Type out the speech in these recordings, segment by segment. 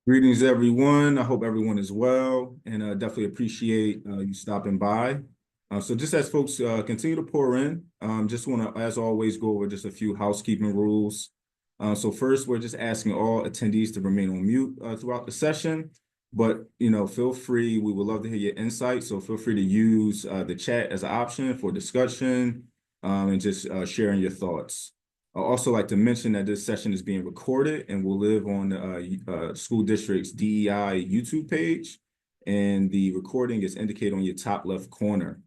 Greetings, everyone. I hope everyone is well, and definitely appreciate you stopping by. So just as folks continue to pour in, just want to, as always, go over just a few housekeeping rules. So first, we're just asking all attendees to remain on mute throughout the session, but feel free. We would love to hear your insights, so feel free to use the chat as an option for discussion and just sharing your thoughts. I'd also like to mention that this session is being recorded and will live on the school district's DEI YouTube page, and the recording is indicated on your top left corner.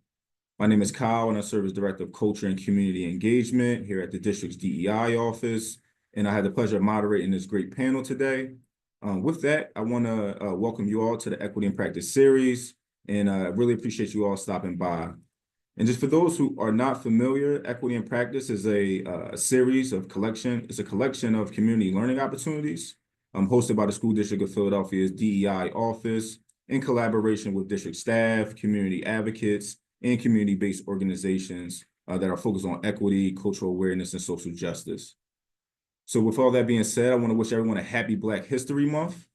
My name is Kyle, and I serve as Director of Culture and Community Engagement here at the district's DEI office, and I had the pleasure of moderating this great panel today. With that, I want to welcome you all to the Equity in Practice series, and I really appreciate you all stopping by. And just for those who are not familiar, Equity in Practice is a series of it's a collection of community learning opportunities hosted by the School District of Philadelphia's DEI office in collaboration with district staff, community advocates, and community-based organizations that are focused on equity, cultural awareness, and social justice. So with all that being said, I want to wish everyone a happy Black History Month.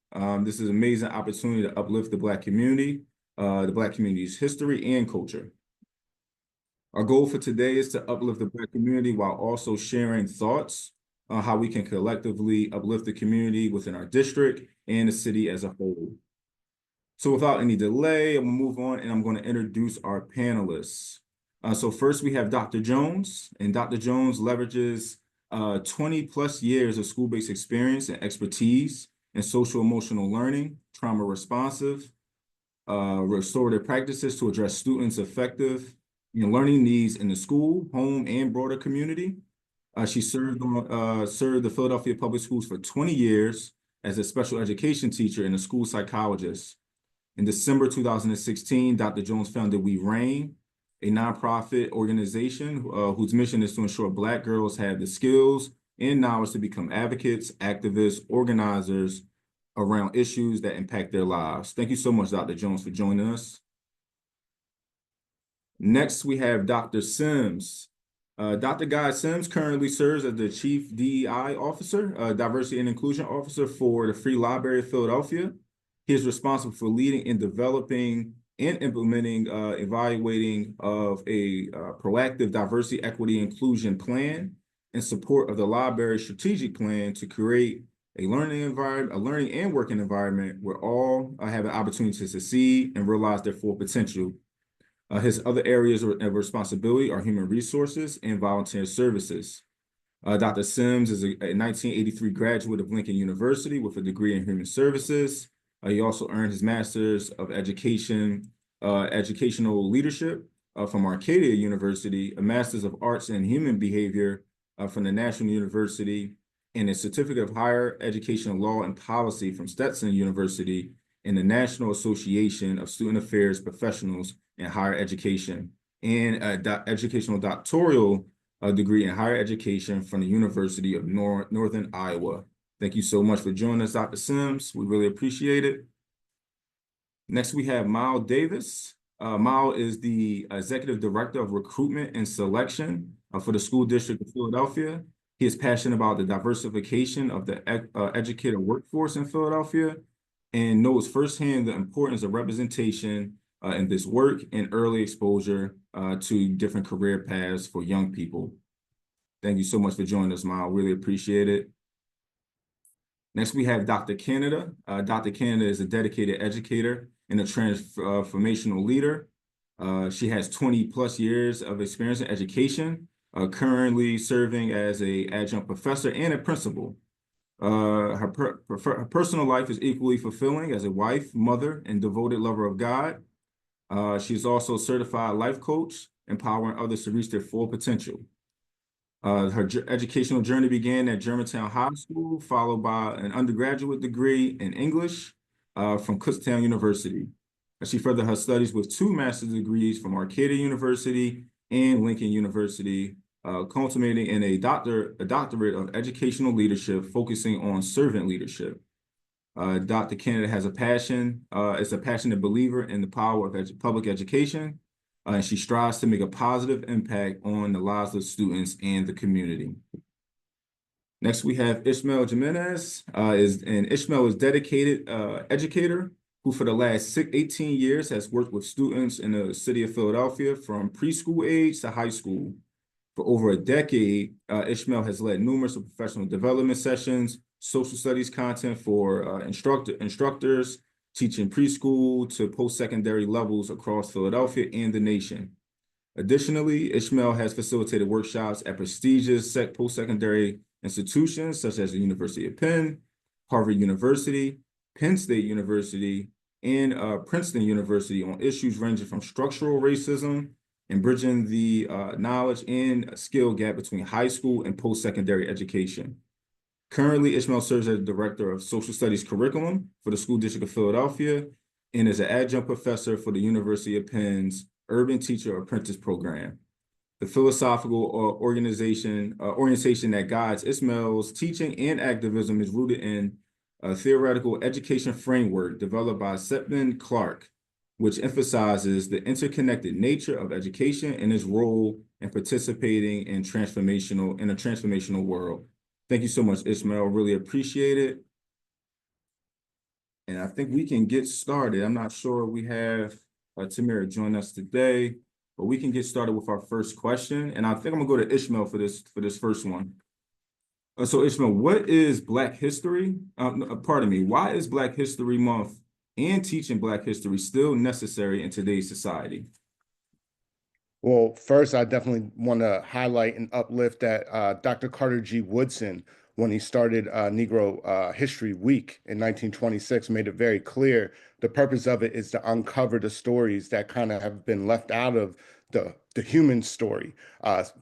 This is an amazing opportunity to uplift the Black community, the Black community's history and culture. Our goal for today is to uplift the Black community while also sharing thoughts on how we can collectively uplift the community within our district and the city as a whole. So without any delay, I'm gonna move on and I'm gonna introduce our panelists. So first we have Dr. Jones, and Dr. Jones leverages 20 plus years of school-based experience and expertise in social emotional learning, trauma responsive, restorative practices to address students' effective learning needs in the school, home, and broader community. She served the Philadelphia Public Schools for 20 years as a special education teacher and a school psychologist. In December 2016, Dr. Jones founded We Reign, a nonprofit organization whose mission is to ensure Black girls have the skills and knowledge to become advocates, activists, organizers around issues that impact their lives. Thank you so much, Dr. Jones, for joining us. Next, we have Dr. Sims. Dr. Guy Sims currently serves as the Chief DEI Officer, Diversity and Inclusion Officer for the Free Library of Philadelphia. He is responsible for leading and developing and implementing, evaluating of a proactive diversity, equity, inclusion plan in support of the library's strategic plan to create a learning environment, a learning and working environment where all have an opportunity to succeed and realize their full potential. His other areas of responsibility are human resources and volunteer services. Dr. Sims is a 1983 graduate of Lincoln University with a degree in human services. He also earned his master's of education, educational leadership from Arcadia University, a master's of arts and human behavior from the National University, and a certificate of higher educational law and policy from Stetson University and the National Association of Student Affairs Professionals in Higher Education, and an educational doctoral degree in higher education from the University of Northern Iowa. Thank you so much for joining us, Dr. Sims. We really appreciate it. Next, we have Mal Davis. Mal is the Executive Director of Recruitment and Selection for the School District of Philadelphia. He is passionate about the diversification of the educator workforce in Philadelphia and knows firsthand the importance of representation in this work and early exposure to different career paths for young people. Thank you so much for joining us, Mal. Really appreciate it. Next, we have Dr. Canada. Dr. Canada is a dedicated educator and a transformational leader. She has 20 plus years of experience in education, currently serving as an adjunct professor and a principal. Her personal life is equally fulfilling as a wife, mother, and devoted lover of God. She's also a certified life coach, empowering others to reach their full potential. Her educational journey began at Germantown High School, followed by an undergraduate degree in English from Kutztown University. She furthered her studies with 2 master's degrees from Arcadia University and Lincoln University, culminating in a doctorate of educational leadership, focusing on servant leadership. Dr. Canada has a passion, is a passionate believer in the power of public education, and she strives to make a positive impact on the lives of students and the community. Next, we have Ishmael Jimenez. Ishmael is dedicated educator who for the last 18 years has worked with students in the city of Philadelphia from preschool age to high school. For over a decade, Ishmael has led numerous professional development sessions, social studies content for instructors, teaching preschool to post-secondary levels across Philadelphia and the nation. Additionally, Ishmael has facilitated workshops at prestigious post-secondary institutions such as the University of Penn, Harvard University, Penn State University, and Princeton University on issues ranging from structural racism and bridging the knowledge and skill gap between high school and post-secondary education. Currently, Ishmael serves as the Director of Social Studies Curriculum for the School District of Philadelphia and is an adjunct professor for the University of Penn's Urban Teacher Apprentice Program. The philosophical orientation that guides Ishmael's teaching and activism is rooted in a theoretical education framework developed by Setman Clark, which emphasizes the interconnected nature of education and its role in participating in a transformational world. Thank you so much, Ishmael. Really appreciate it. And I think we can get started. I'm not sure we have Tamira join us today, but we can get started with our first question. And I think I'm gonna go to Ishmael for this first one. So Ishmael, what is Black History? Pardon me. Why is Black History Month and teaching Black history still necessary in today's society? Well, first, I definitely want to highlight and uplift that Dr. Carter G. Woodson, when he started Negro History Week in 1926, made it very clear the purpose of it is to uncover the stories that kind of have been left out of the human story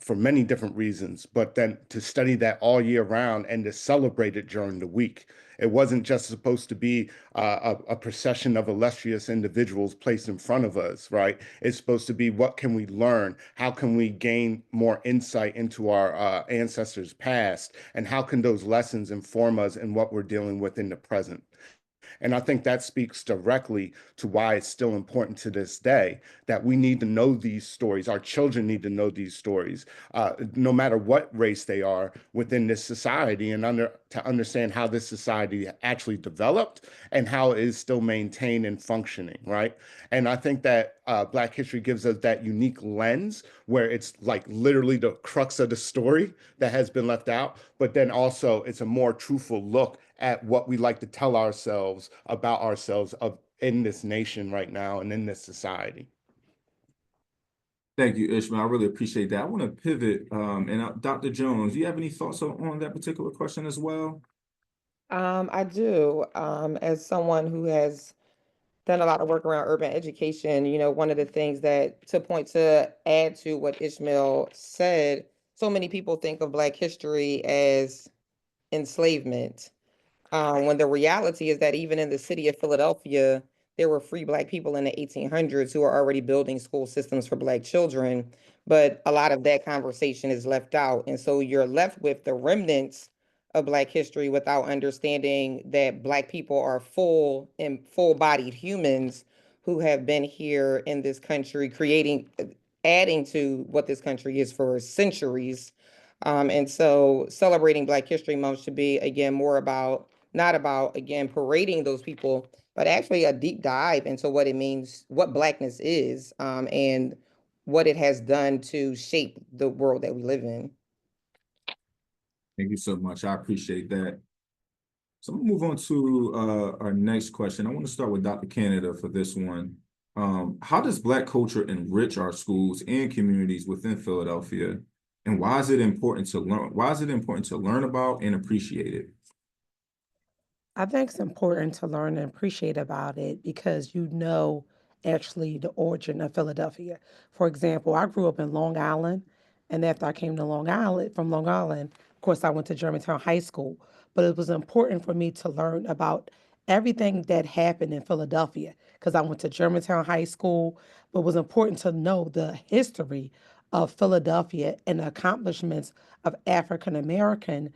for many different reasons, but then to study that all year round and to celebrate it during the week. It wasn't just supposed to be a procession of illustrious individuals placed in front of us, right? It's supposed to be what can we learn? How can we gain more insight into our ancestors' past? And how can those lessons inform us in what we're dealing with in the present? And I think that speaks directly to why it's still important to this day that we need to know these stories. Our children need to know these stories, no matter what race they are within this society, and to understand how this society actually developed and how it is still maintained and functioning, right? And I think that Black history gives us that unique lens where it's like literally the crux of the story that has been left out, but then also it's a more truthful look at what we like to tell ourselves about ourselves in this nation right now and in this society. Thank you, Ishmael. I really appreciate that. I want to pivot. Dr. Jones, do you have any thoughts on that particular question as well? I do. As someone who has done a lot of work around urban education, one of the things that to add to what Ishmael said, so many people think of Black history as enslavement. When the reality is that even in the city of Philadelphia, there were free Black people in the 1800s who were already building school systems for Black children. But a lot of that conversation is left out. And so you're left with the remnants of Black history without understanding that Black people are full and full-bodied humans who have been here in this country, adding to what this country is for centuries. And so celebrating Black History Month should be, again, more about not about, again, parading those people, but actually a deep dive into what it means, what Blackness is, and what it has done to shape the world that we live in. Thank you so much. I appreciate that. So I'm gonna move on to our next question. I want to start with Dr. Canada for this one. How does Black culture enrich our schools and communities within Philadelphia? And why is it important to learn? Why is it important to learn about and appreciate it? I think it's important to learn and appreciate about it because actually the origin of Philadelphia. For example, I grew up in Long Island, and after I came to Long Island, of course, I went to Germantown High School. But it was important for me to learn about everything that happened in Philadelphia because I went to Germantown High School, but it was important to know the history of Philadelphia and the accomplishments of African American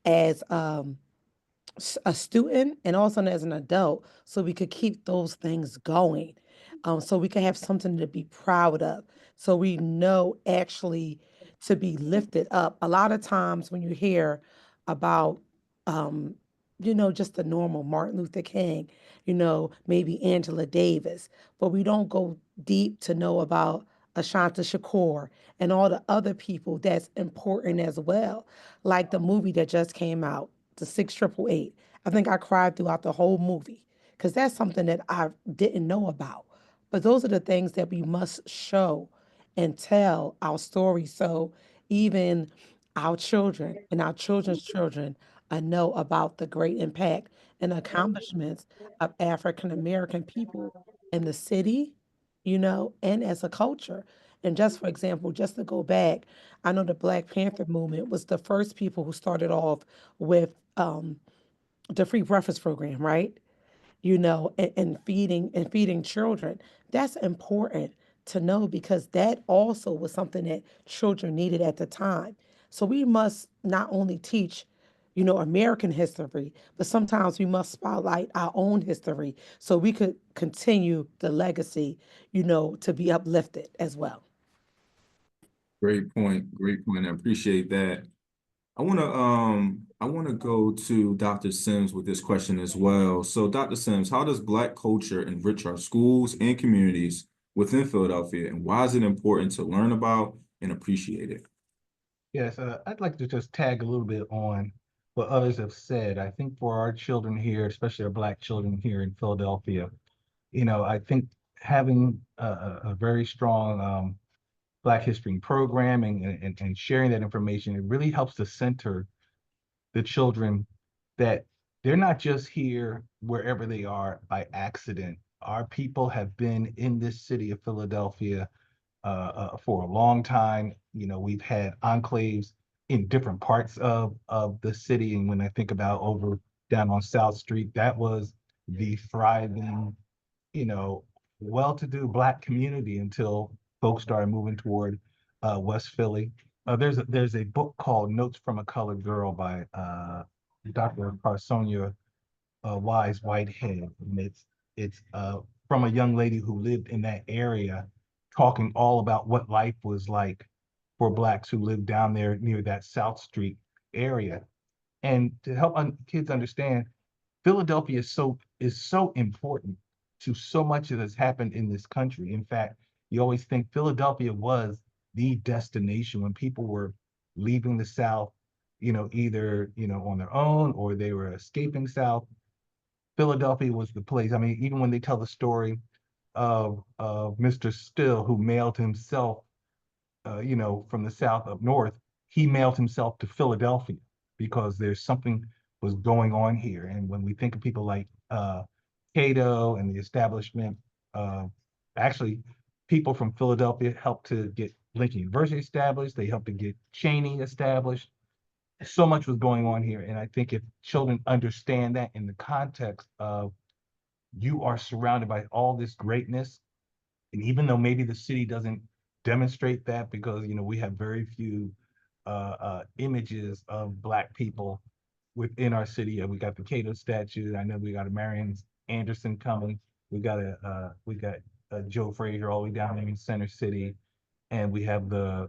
as a student and also as an adult so we could keep those things going, so we can have something to be proud of, so we know actually to be lifted up. A lot of times when you hear about, um, just the normal Martin Luther King, maybe Angela Davis, but we don't go deep to know about Ashanta Shakur and all the other people that's important as well. Like the movie that just came out, the 6888. I think I cried throughout the whole movie because that's something that I didn't know about. But those are the things that we must show and tell our story so even our children and our children's children know about the great impact and accomplishments of African American people in the city, and as a culture. And just for example, just to go back, I know the Black Panther movement was the first people who started off with the free breakfast program, right? And feeding children. That's important to know because that also was something that children needed at the time. So we must not only teach, American history, but sometimes we must spotlight our own history so we could continue the legacy, to be uplifted as well. Great point. Great point. I appreciate that. I wanna go to Dr. Sims with this question as well. So Dr. Sims, how does Black culture enrich our schools and communities within Philadelphia, and why is it important to learn about and appreciate it? Yes, I'd like to just tag a little bit on what others have said. I think for our children here, especially our Black children here in Philadelphia, I think having a very strong Black history programming and sharing that information, it really helps to center the children that they're not just here wherever they are by accident. Our people have been in this city of Philadelphia for a long time. We've had enclaves in different parts of the city. And when I think about over down on South Street, that was the thriving, you know, well-to-do Black community until folks started moving toward West Philly. There's a book called Notes from a Colored Girl by Dr. Carsonia Wise Whitehead, and it's from a young lady who lived in that area, talking all about what life was like for Blacks who lived down there near that South Street area, and to help kids understand, Philadelphia is so important to so much that has happened in this country. In fact, you always think Philadelphia was the destination when people were leaving the South, either on their own or they were escaping South. Philadelphia was the place. I mean, even when they tell the story of Mr. Still, who mailed himself, from the South up north, he mailed himself to Philadelphia because there's something was going on here. And when we think of people like Cato and the establishment, uh, actually, people from Philadelphia helped to get Lincoln University established. They helped to get Cheney established. So much was going on here. And I think if children understand that in the context of you are surrounded by all this greatness, and even though maybe the city doesn't demonstrate that because we have very few images of Black people within our city. We got the Cato statue. I know we got a Marion Anderson coming. We got Joe Frazier all the way down there in Center City, and we have the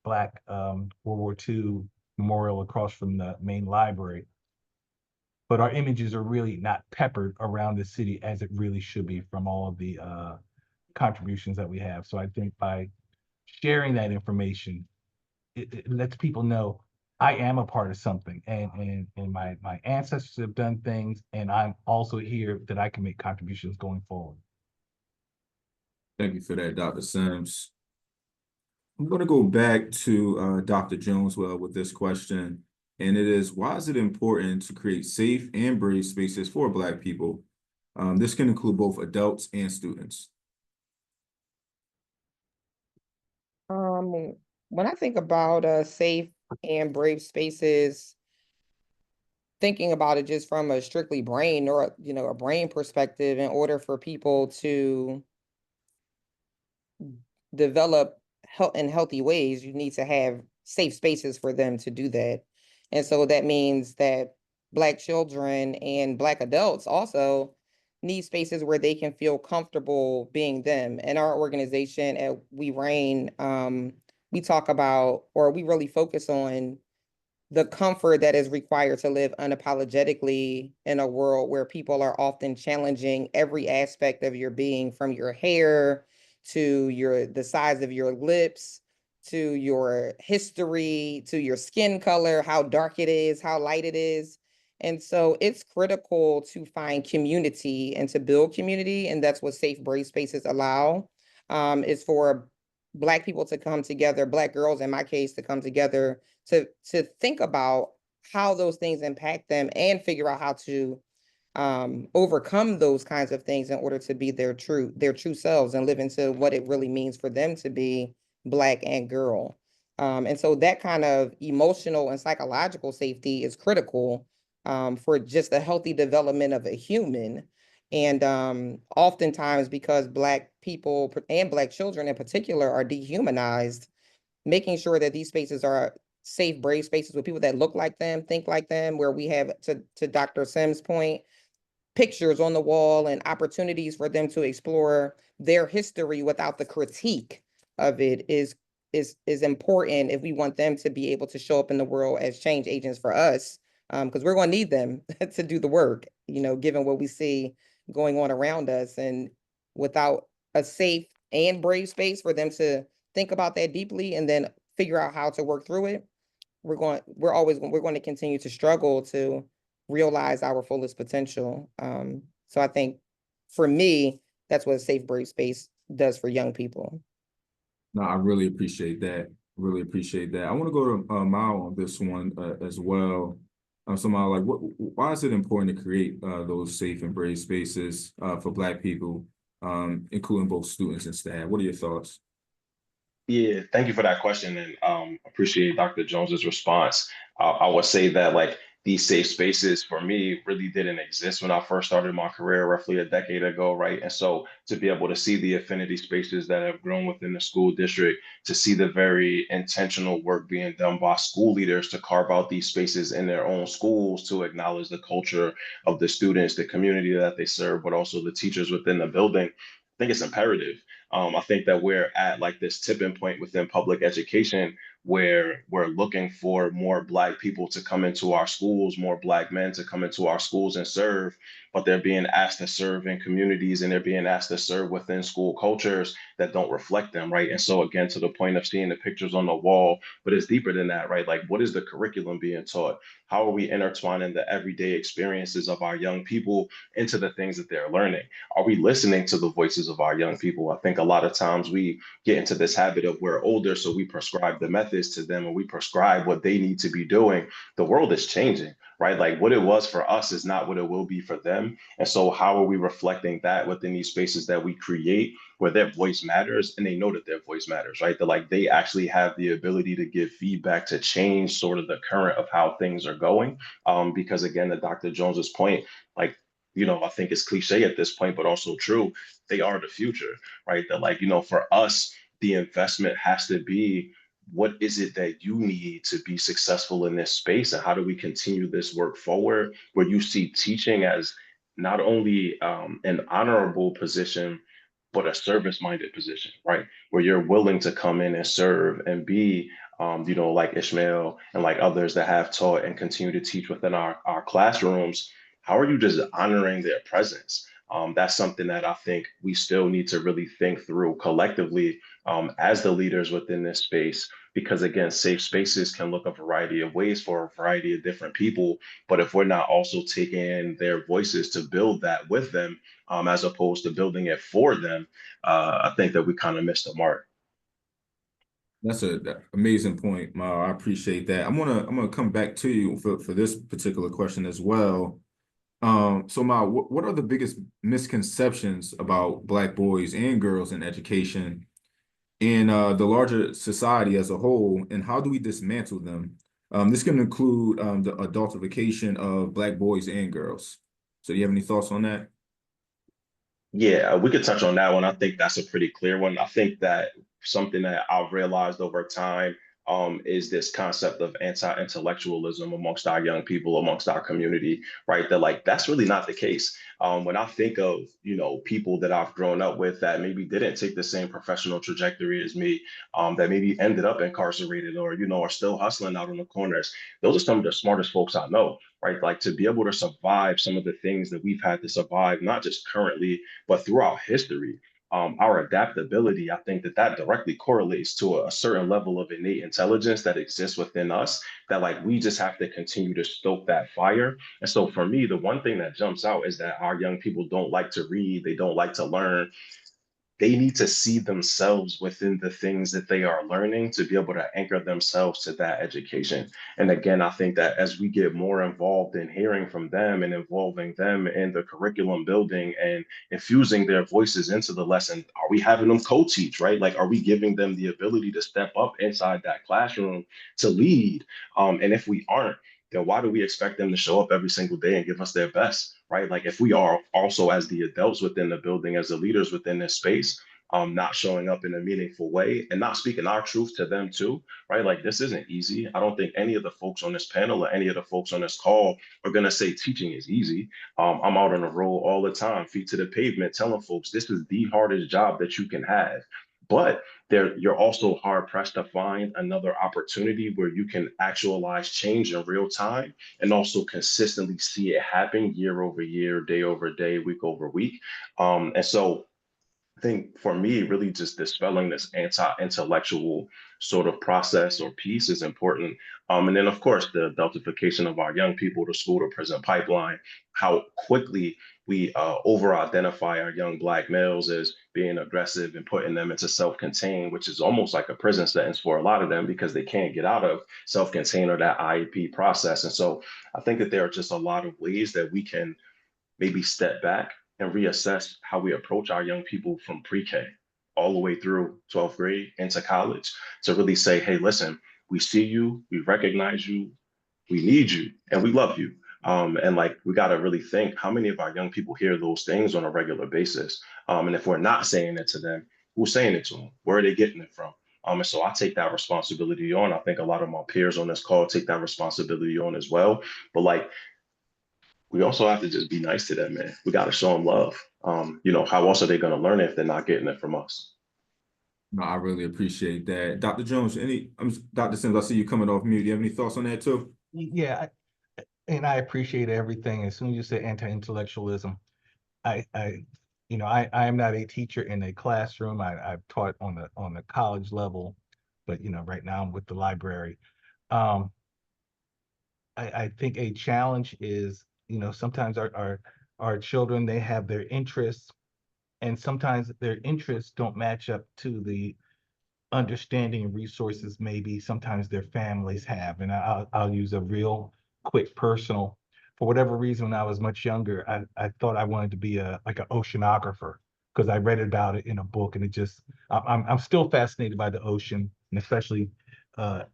Black World War II memorial across from the main library. But our images are really not peppered around the city as it really should be from all of the contributions that we have. So I think by sharing that information, it lets people know I am a part of something, and my ancestors have done things, and I'm also here that I can make contributions going forward. Thank you for that, Dr. Sims. I'm going to go back to Dr. Joneswell with this question, and it is, why is it important to create safe and brave spaces for Black people? This can include both adults and students. When I think about safe and brave spaces, thinking about it just from a strictly brain or a brain perspective, in order for people to develop health in healthy ways, you need to have safe spaces for them to do that. And so that means that Black children and Black adults also need spaces where they can feel comfortable being them. In our organization at We Reign, we talk about, or we really focus on the comfort that is required to live unapologetically in a world where people are often challenging every aspect of your being, from your hair to the size of your lips, to your history, to your skin color, how dark it is, how light it is. And so it's critical to find community and to build community. And that's what safe brave spaces allow, is for Black people to come together, Black girls in my case, to come together to think about how those things impact them and figure out how to overcome those kinds of things in order to be their true selves and live into what it really means for them to be Black and girl. And so that kind of emotional and psychological safety is critical for just the healthy development of a human. And oftentimes, because Black people and Black children in particular are dehumanized, making sure that these spaces are safe, brave spaces with people that look like them, think like them, where we have, to Dr. Sims' point, pictures on the wall and opportunities for them to explore their history without the critique of it is important if we want them to be able to show up in the world as change agents for us, because we're going to need them to do the work, given what we see going on around us. And without a safe and brave space for them to think about that deeply and then figure out how to work through it, we're going to continue to struggle to realize our fullest potential. So I think for me, that's what a safe brave space does for young people. No, I really appreciate that. Really appreciate that. I want to go to Mao on this one as well. So Mao, like, why is it important to create those safe and brave spaces for Black people, including both students and staff? What are your thoughts? Yeah, thank you for that question, and appreciate Dr. Jones's response. I would say that like these safe spaces for me really didn't exist when I first started my career roughly a decade ago, right? And so to be able to see the affinity spaces that have grown within the school district, to see the very intentional work being done by school leaders to carve out these spaces in their own schools to acknowledge the culture of the students, the community that they serve, but also the teachers within the building. I think it's imperative. I think that we're at like this tipping point within public education where we're looking for more Black people to come into our schools, more Black men to come into our schools and serve, but they're being asked to serve in communities and they're being asked to serve within school cultures that don't reflect them, right? And so again, to the point of seeing the pictures on the wall, but it's deeper than that, right? Like, what is the curriculum being taught? How are we intertwining the everyday experiences of our young people into the things that they're learning? Are we listening to the voices of our young people? I think a lot of times we get into this habit of we're older, so we prescribe the methods to them or we prescribe what they need to be doing. The world is changing, right? Like what it was for us is not what it will be for them. And so how are we reflecting that within these spaces that we create where their voice matters and they know that their voice matters, right? That like they actually have the ability to give feedback to change sort of the current of how things are going. Because again, to Dr. Jones's point, like I think it's cliche at this point, but also true. They are the future, right? That like, for us, the investment has to be what is it that you need to be successful in this space? And how do we continue this work forward where you see teaching as not only an honorable position, but a service-minded position, right? Where you're willing to come in and serve and be like Ishmael and like others that have taught and continue to teach within our classrooms. How are you just honoring their presence? That's something that I think we still need to really think through collectively as the leaders within this space. Because again, safe spaces can look a variety of ways for a variety of different people. But if we're not also taking their voices to build that with them, as opposed to building it for them, I think that we kind of missed the mark. That's an amazing point, Mao. I appreciate that. I'm gonna come back to you for this particular question as well. So Mao, what are the biggest misconceptions about Black boys and girls in education in the larger society as a whole, and how do we dismantle them? This can include the adultification of Black boys and girls. So do you have any thoughts on that? Yeah, we could touch on that one. I think that's a pretty clear one. I think that something that I've realized over time, is this concept of anti-intellectualism amongst our young people, amongst our community, right? That like that's really not the case. When I think of, people that I've grown up with that maybe didn't take the same professional trajectory as me, that maybe ended up incarcerated or, are still hustling out on the corners, those are some of the smartest folks I know, right? Like to be able to survive some of the things that we've had to survive, not just currently, but throughout history. Our adaptability, I think that directly correlates to a certain level of innate intelligence that exists within us, that like we just have to continue to stoke that fire. And so for me, the one thing that jumps out is that our young people don't like to read, they don't like to learn. They need to see themselves within the things that they are learning to be able to anchor themselves to that education. And again, I think that as we get more involved in hearing from them and involving them in the curriculum building and infusing their voices into the lesson, are we having them co-teach, right? Like, are we giving them the ability to step up inside that classroom to lead? And if we aren't, then why do we expect them to show up every single day and give us their best, right? Like if we are also as the adults within the building, as the leaders within this space, not showing up in a meaningful way and not speaking our truth to them too, right? Like this isn't easy. I don't think any of the folks on this panel or any of the folks on this call are gonna say teaching is easy. I'm out on the road all the time, feet to the pavement, telling folks this is the hardest job that you can have. But you're also hard pressed to find another opportunity where you can actualize change in real time and also consistently see it happen year over year, day over day, week over week. And so I think for me, really just dispelling this anti-intellectual sort of process or piece is important. And then, of course, the adultification of our young people, the school to prison pipeline, how quickly we over-identify our young Black males as being aggressive and putting them into self-contained, which is almost like a prison sentence for a lot of them because they can't get out of self-contained or that IEP process. And so I think that there are just a lot of ways that we can maybe step back and reassess how we approach our young people from pre-K all the way through 12th grade into college to really say, hey, listen, we see you, we recognize you, we need you, and we love you. And like, we got to really think how many of our young people hear those things on a regular basis. And if we're not saying it to them, who's saying it to them? Where are they getting it from? And so I take that responsibility on. I think a lot of my peers on this call take that responsibility on as well. But like, we also have to just be nice to them, man. We got to show them love. How else are they going to learn it if they're not getting it from us? No, I really appreciate that. Dr. Jones, Dr. Sims, I see you coming off mute. Do you have any thoughts on that too? Yeah, and I appreciate everything. As soon as you say anti-intellectualism, I am not a teacher in a classroom. I've taught on the college level, but right now I'm with the library. I think a challenge is, sometimes our children, they have their interests, and sometimes their interests don't match up to the understanding and resources maybe sometimes their families have. And I'll use a real quick personal. For whatever reason, when I was much younger, I thought I wanted to be like an oceanographer because I read about it in a book, and I'm still fascinated by the ocean, and especially the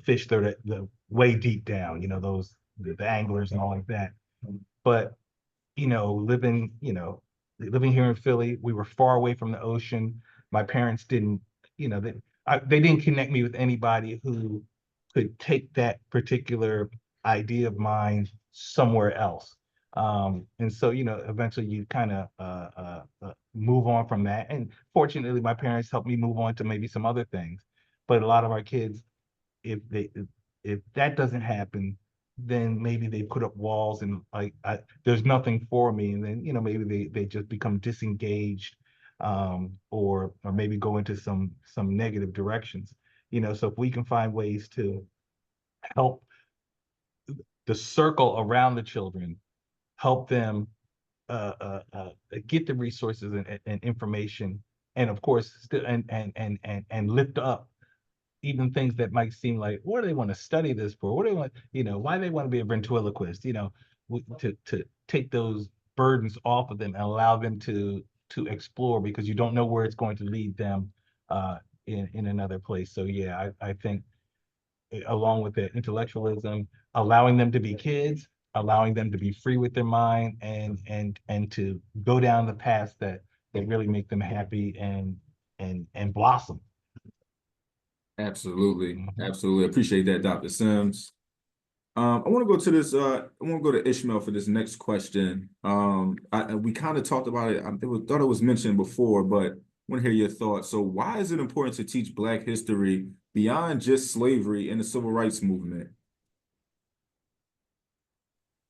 fish that are the way deep down, those the anglers and all like that. But living here in Philly, we were far away from the ocean. My parents didn't, they didn't connect me with anybody who could take that particular idea of mine somewhere else. And so, eventually you kind of move on from that. And fortunately, my parents helped me move on to maybe some other things. But a lot of our kids, if that doesn't happen, then maybe they put up walls and like there's nothing for me, and then maybe they just become disengaged, or maybe go into some negative directions. So if we can find ways to help the circle around the children, help them get the resources and information, and of course still and lift up even things that might seem like, what do they want to study this for? What do they want, why they want to be a ventriloquist, to take those burdens off of them and allow them to explore, because you don't know where it's going to lead them in another place. So yeah, I think along with the intellectualism, allowing them to be kids, allowing them to be free with their mind, and to go down the paths that really make them happy and blossom. Absolutely. Mhm. Absolutely. Appreciate that, Dr. Sims. I want to go to this. I want to go to Ishmael for this next question. We kind of talked about it. Thought it was mentioned before, but I want to hear your thoughts. So, why is it important to teach Black history beyond just slavery and the civil rights movement?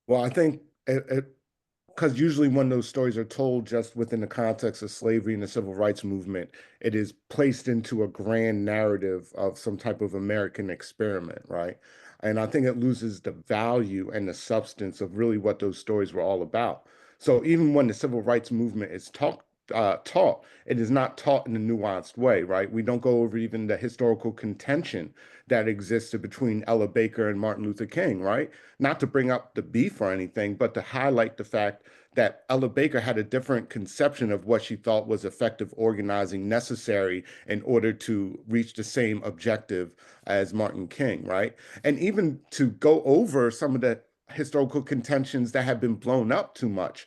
Well, I think because usually when those stories are told just within the context of slavery and the civil rights movement, it is placed into a grand narrative of some type of American experiment, right? And I think it loses the value and the substance of really what those stories were all about. So even when the civil rights movement is taught, it is not taught in a nuanced way, right? We don't go over even the historical contention that existed between Ella Baker and Martin Luther King, right? Not to bring up the beef or anything, but to highlight the fact that Ella Baker had a different conception of what she thought was effective organizing necessary in order to reach the same objective as Martin King, right? And even to go over some of the historical contentions that have been blown up too much,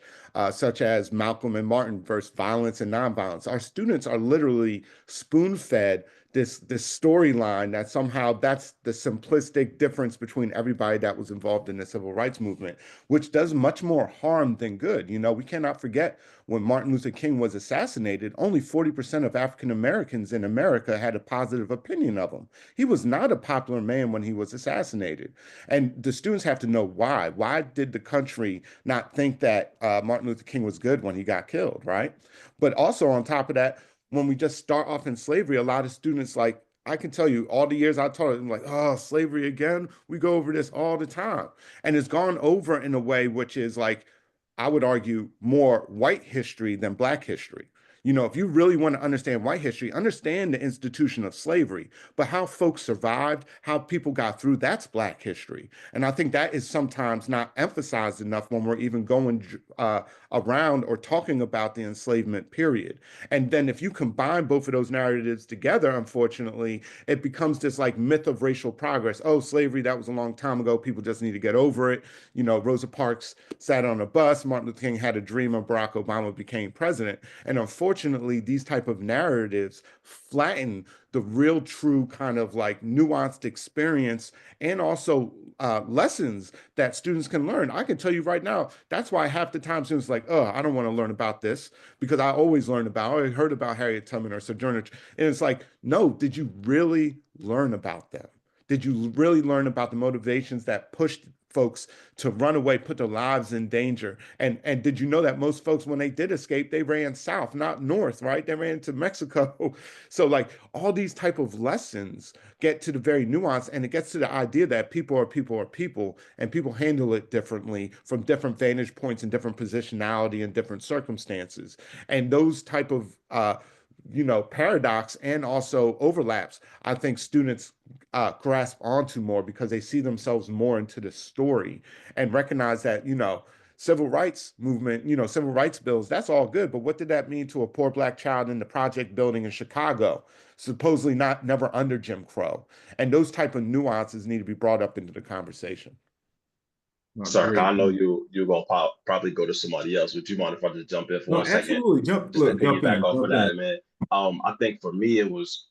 such as Malcolm and Martin versus violence and nonviolence. Our students are literally spoon-fed this storyline that somehow that's the simplistic difference between everybody that was involved in the civil rights movement, which does much more harm than good. You know, we cannot forget when Martin Luther King was assassinated, only 40% of African Americans in America had a positive opinion of him. He was not a popular man when he was assassinated. And the students have to know why. Why did the country not think that Martin Luther King was good when he got killed, right? But also on top of that, when we just start off in slavery, a lot of students like I can tell you all the years I taught it, I'm like, oh, slavery again. We go over this all the time. And it's gone over in a way which is like, I would argue, more white history than black history. You know, if you really want to understand white history, understand the institution of slavery, but how folks survived, how people got through, that's black history. And I think that is sometimes not emphasized enough when we're even going around or talking about the enslavement period. And then if you combine both of those narratives together, unfortunately, it becomes this like myth of racial progress. Oh, slavery, that was a long time ago. People just need to get over it. You know, Rosa Parks sat on a bus. Martin Luther King had a dream and Barack Obama became president. And unfortunately, these type of narratives flatten the real true kind of like nuanced experience and also lessons that students can learn. I can tell you right now, that's why half the time students are like, oh, I don't want to learn about this because I always learned about, I heard about Harriet Tubman or Sojourner. And it's like, no, did you really learn about them? Did you really learn about the motivations that pushed folks to run away, put their lives in danger? And did you know that most folks, when they did escape, they ran south, not north, right? They ran to Mexico. So like all these type of lessons get to the very nuance, and it gets to the idea that people are people are people, and people handle it differently from different vantage points and different positionality and different circumstances. And those type of paradox and also overlaps, I think students grasp onto more because they see themselves more into the story and recognize that, civil rights movement, civil rights bills, that's all good. But what did that mean to a poor black child in the project building in Chicago, supposedly not never under Jim Crow? And those type of nuances need to be brought up into the conversation. Sir, Great. I know you're gonna probably go to somebody else. Would you mind if I just jump in for No, 1 second? absolutely. Just to Jump piggyback in, off of jump in. that, man. I think for me it was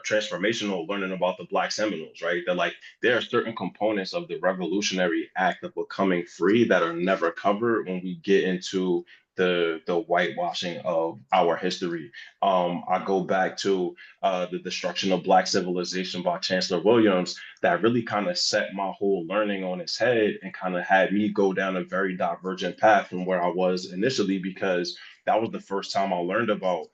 transformational learning about the Black Seminoles, right? That like there are certain components of the revolutionary act of becoming free that are never covered when we get into the whitewashing of our history. I go back to the destruction of Black civilization by Chancellor Williams that really kind of set my whole learning on its head and kind of had me go down a very divergent path from where I was initially because that was the first time I learned about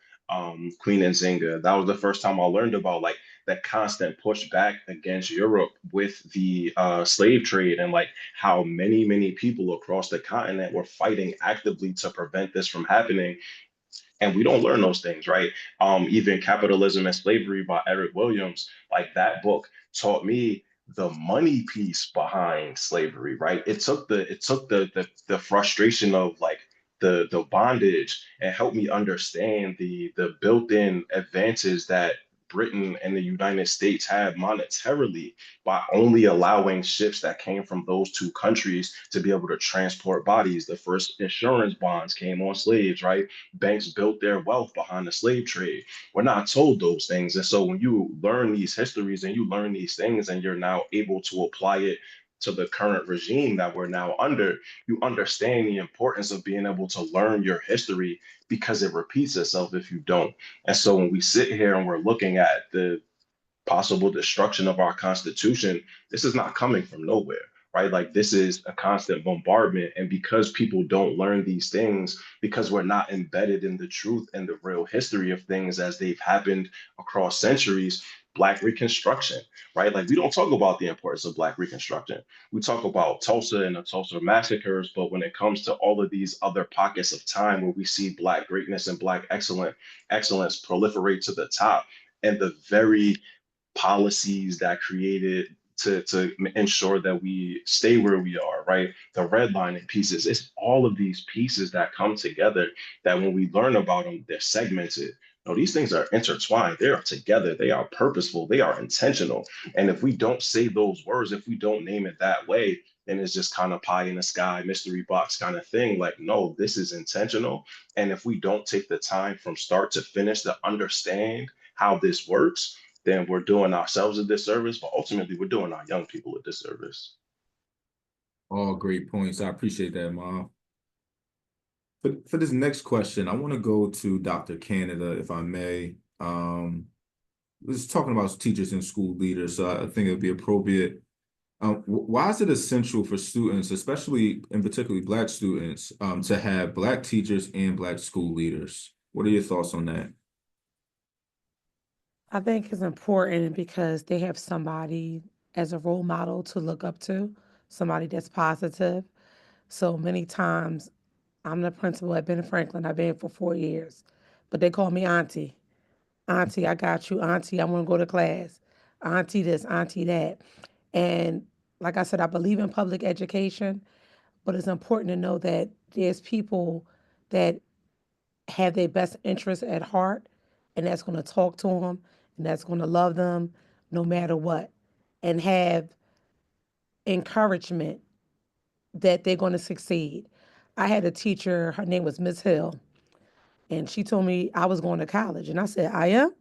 Queen Nzinga. That was the first time I learned about like the constant pushback against Europe with the slave trade and like how many people across the continent were fighting actively to prevent this from happening. And we don't learn those things, right? Even Capitalism and Slavery by Eric Williams, like that book taught me the money piece behind slavery, right? It took the frustration of like the bondage and helped me understand the built-in advances that Britain and the United States had monetarily by only allowing ships that came from those two countries to be able to transport bodies. The first insurance bonds came on slaves, right? Banks built their wealth behind the slave trade. We're not told those things. And so when you learn these histories and you learn these things and you're now able to apply it to the current regime that we're now under, you understand the importance of being able to learn your history because it repeats itself if you don't. And so when we sit here and we're looking at the possible destruction of our Constitution, this is not coming from nowhere, right? Like this is a constant bombardment. And because people don't learn these things, because we're not embedded in the truth and the real history of things as they've happened across centuries, Black Reconstruction, right? Like we don't talk about the importance of Black Reconstruction. We talk about Tulsa and the Tulsa massacres, but when it comes to all of these other pockets of time where we see Black greatness and Black excellence proliferate to the top, and the very policies that created to ensure that we stay where we are, right? The redlining pieces, it's all of these pieces that come together that when we learn about them, they're segmented. No, these things are intertwined. They are together. They are purposeful. They are intentional. And if we don't say those words, if we don't name it that way, then it's just kind of pie in the sky, mystery box kind of thing. Like, no, this is intentional. And if we don't take the time from start to finish to understand how this works, then we're doing ourselves a disservice, but ultimately we're doing our young people a disservice. All great points. I appreciate that, Mom. For this next question, I want to go to Dr. Canada, if I may. We're just talking about teachers and school leaders, so I think it would be appropriate. Why is it essential for students, especially and particularly Black students, to have Black teachers and Black school leaders? What are your thoughts on that? I think it's important because they have somebody as a role model to look up to, somebody that's positive. So many times, I'm the principal at Ben Franklin. I've been for 4 years, but they call me Auntie. Auntie, I got you. Auntie, I want to go to class. Auntie this, Auntie that. And like I said, I believe in public education, but it's important to know that there's people that have their best interests at heart, and that's going to talk to them, and that's going to love them no matter what, and have encouragement that they're going to succeed. I had a teacher, her name was Miss Hill, and she told me I was going to college. And I said, I am?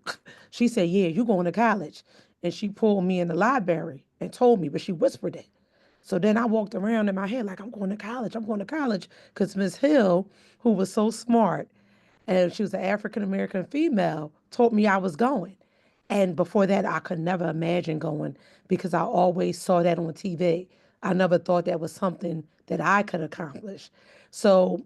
She said, yeah, you're going to college. And she pulled me in the library and told me, but she whispered it. So then I walked around in my head like, I'm going to college, I'm going to college. Because Miss Hill, who was so smart, and she was an African American female, told me I was going. And before that, I could never imagine going because I always saw that on TV. I never thought that was something that I could accomplish. So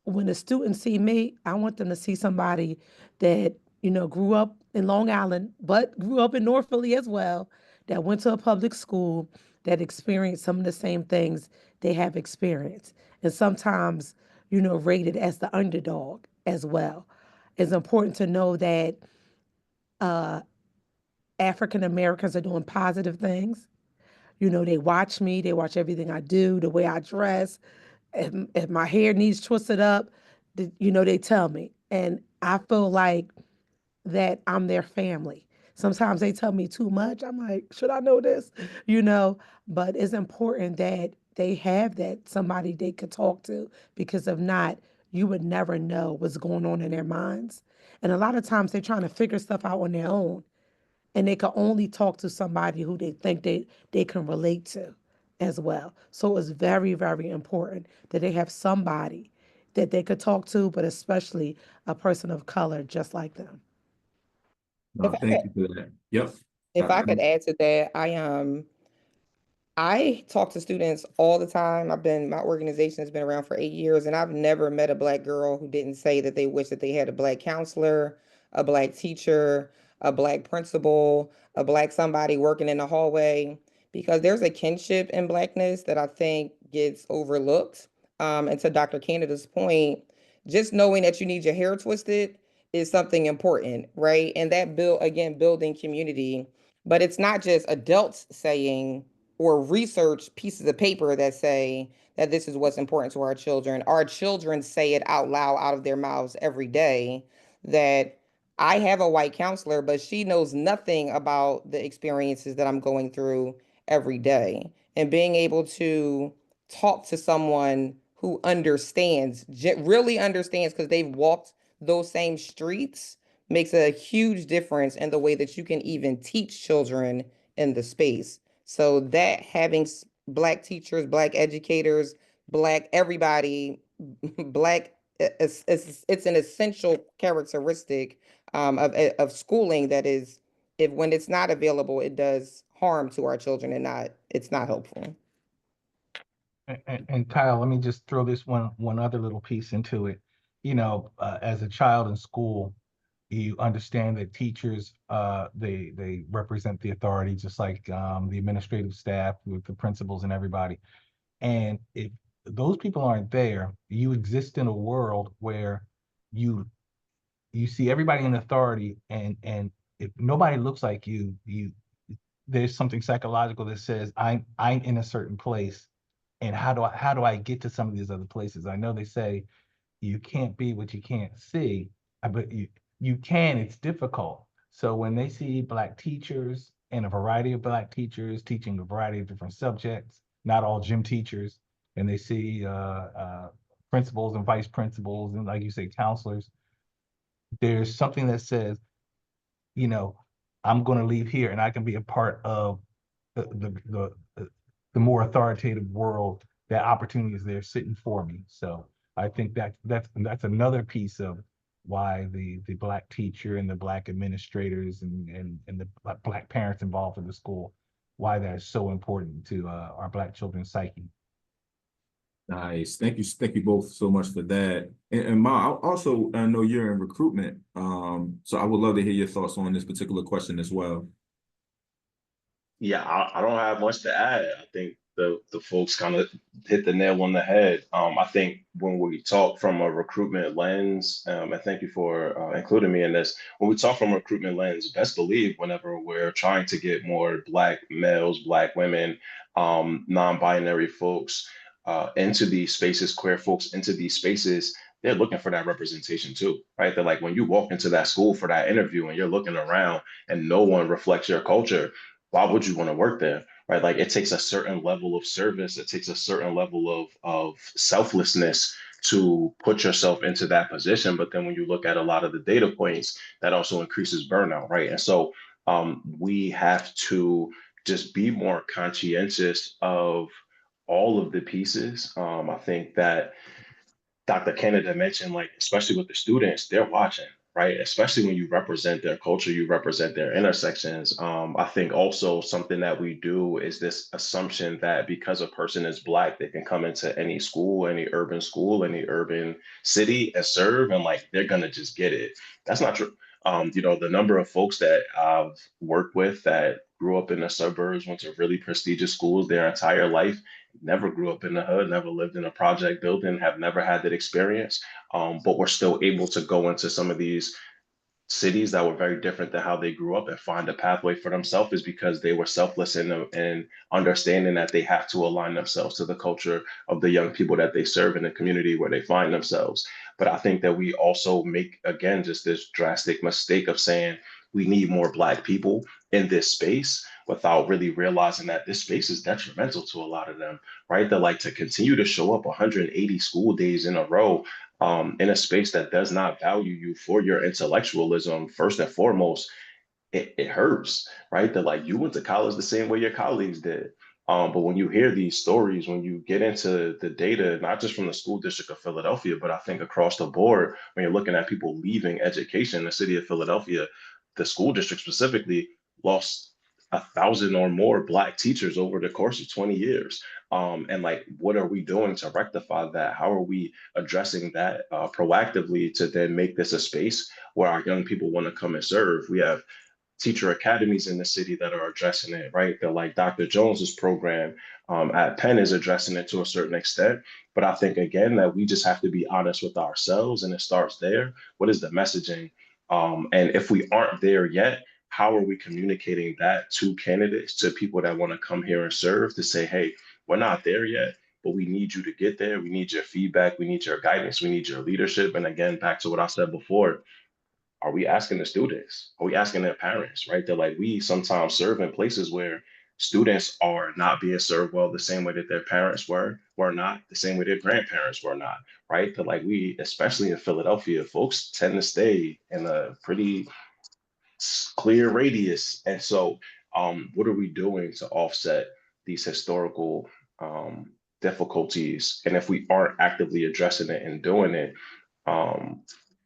when the students see me, I want them to see somebody that, grew up in Long Island, but grew up in North Philly as well, that went to a public school, that experienced some of the same things they have experienced. And sometimes, rated as the underdog as well. It's important to know that uh, African Americans are doing positive things. They watch me, they watch everything I do, the way I dress. If my hair needs twisted up, they tell me. And I feel like that I'm their family. Sometimes they tell me too much. I'm like, should I know this? But it's important that they have that somebody they could talk to because if not, you would never know what's going on in their minds. And a lot of times they're trying to figure stuff out on their own and they can only talk to somebody who they think they can relate to as well. So it's very, very important that they have somebody that they could talk to, but especially a person of color just like them. If No, I thank could, you for that. Yep. if I could add to that, I talk to students all the time. My organization has been around for 8 years, and I've never met a Black girl who didn't say that they wish that they had a Black counselor, a Black teacher, a Black principal, a Black somebody working in the hallway, because there's a kinship in Blackness that I think gets overlooked. And to Dr. Canada's point, just knowing that you need your hair twisted is something important, right? And that building community. But it's not just adults saying, or research pieces of paper that say that this is what's important to our children. Our children say it out loud out of their mouths every day that I have a white counselor, but she knows nothing about the experiences that I'm going through every day. And being able to talk to someone who understands, really understands, because they've walked those same streets, makes a huge difference in the way that you can even teach children in the space. So that having black teachers, black educators, black everybody, black, it's an essential characteristic of schooling that is, if when it's not available, it does harm to our children and it's not helpful. And Kyle, let me just throw this one other little piece into it. As a child in school, you understand that teachers, they represent the authority, just like the administrative staff with the principals and everybody. And if those people aren't there, you exist in a world where you you see everybody in authority, and if nobody looks like you there's something psychological that says I'm in a certain place, and how do I get to some of these other places? I know they say you can't be what you can't see, but you can. It's difficult. So when they see black teachers and a variety of black teachers teaching a variety of different subjects, not all gym teachers, and they see principals and vice principals and, like you say, counselors, there's something that says, you know, I'm going to leave here and I can be a part of the the more authoritative world. That opportunity is there sitting for me. So I think that's another piece of why the black teacher and the black administrators and the black parents involved in the school, why that is so important to our black children's psyche. Nice. Thank you both so much for that. And Ma, I know you're in recruitment. So I would love to hear your thoughts on this particular question as well. Yeah, I don't have much to add. I think the folks kind of hit the nail on the head. I think when we talk from a recruitment lens, and thank you for including me in this. When we talk from a recruitment lens, best believe whenever we're trying to get more Black males, Black women, non-binary folks into these spaces, queer folks into these spaces, they're looking for that representation too, right? They're like, when you walk into that school for that interview and you're looking around and no one reflects your culture, why would you want to work there? Right. Like, it takes a certain level of service. It takes a certain level of selflessness to put yourself into that position. But then when you look at a lot of the data points, that also increases burnout. Right. And so we have to just be more conscientious of all of the pieces. I think that Dr. Canada mentioned, like, especially with the students, they're watching, right? Especially when you represent their culture, you represent their intersections. I think also something that we do is this assumption that because a person is Black, they can come into any school, any urban city and serve, and like they're gonna just get it. That's not true. The number of folks that I've worked with that grew up in the suburbs, went to really prestigious schools their entire life, never grew up in the hood, never lived in a project building, have never had that experience. But we're still able to go into some of these cities that were very different than how they grew up and find a pathway for themselves, is because they were selfless in understanding that they have to align themselves to the culture of the young people that they serve in the community where they find themselves. But I think that we also make, again, just this drastic mistake of saying we need more Black people in this space without really realizing that this space is detrimental to a lot of them, right? They like to continue to show up 180 school days in a row in a space that does not value you for your intellectualism, first and foremost. It hurts, right? That, like, you went to college the same way your colleagues did. But when you hear these stories, when you get into the data, not just from the school district of Philadelphia, but I think across the board, when you're looking at people leaving education in the city of Philadelphia, the school district specifically lost 1,000 or more Black teachers over the course of 20 years. And like, what are we doing to rectify that? How are we addressing that proactively to then make this a space where our young people want to come and serve? We have teacher academies in the city that are addressing it, right? They're like Dr. Jones's program at Penn is addressing it to a certain extent. But I think, again, that we just have to be honest with ourselves, and it starts there. What is the messaging? And if we aren't there yet, how are we communicating that to candidates, to people that want to come here and serve, to say, hey, we're not there yet, but we need you to get there. We need your feedback. We need your guidance. We need your leadership. And again, back to what I said before, are we asking the students? Are we asking their parents, right? That like we sometimes serve in places where students are not being served well the same way that their parents were not, the same way their grandparents were not, right? That like we, especially in Philadelphia, folks tend to stay in a pretty clear radius. And so, what are we doing to offset these historical difficulties? And if we aren't actively addressing it and doing it, um,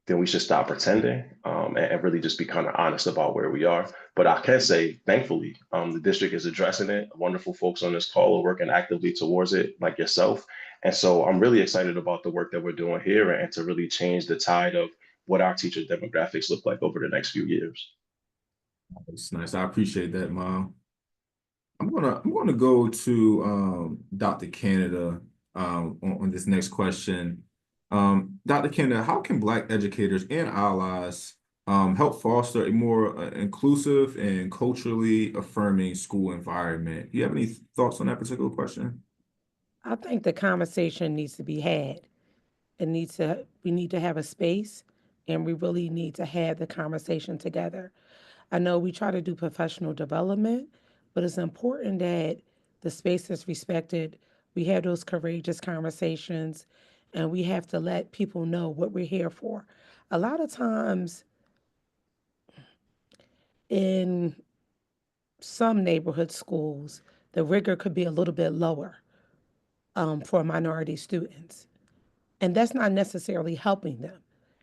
then we should stop pretending and really just be kind of honest about where we are. But I can say, thankfully, the district is addressing it. Wonderful folks on this call are working actively towards it, like yourself. And so I'm really excited about the work that we're doing here and to really change the tide of what our teacher demographics look like over the next few years. It's nice. I appreciate that, Mom. I'm gonna go to Dr. Canada on this next question. Dr. Canada, how can Black educators and allies help foster a more inclusive and culturally affirming school environment? Do you have any thoughts on that particular question? I think the conversation needs to be had. We need to have a space, and we really need to have the conversation together. I know we try to do professional development, but it's important that the space is respected. We have those courageous conversations, and we have to let people know what we're here for. A lot of times in some neighborhood schools, the rigor could be a little bit lower for minority students. And that's not necessarily helping them.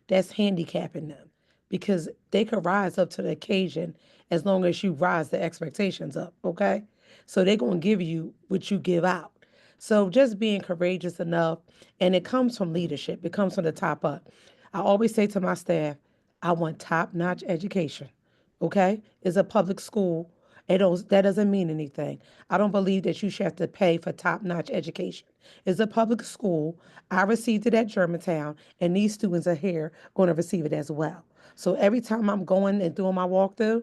That's handicapping them because they could rise up to the occasion as long as you rise the expectations up, okay? So they're going to give you what you give out. So just being courageous enough, and it comes from leadership, it comes from the top up. I always say to my staff, I want top-notch education, okay? It's a public school. That doesn't mean anything. I don't believe that you should have to pay for top-notch education. It's a public school. I received it at Germantown, and these students are here going to receive it as well. So every time I'm going and doing my walkthrough,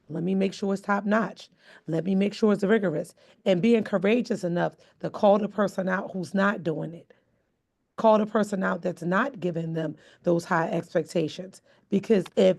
let me make sure it's top notch. Let me make sure it's rigorous. And being courageous enough to call the person out who's not doing it. Call the person out that's not giving them those high expectations. Because if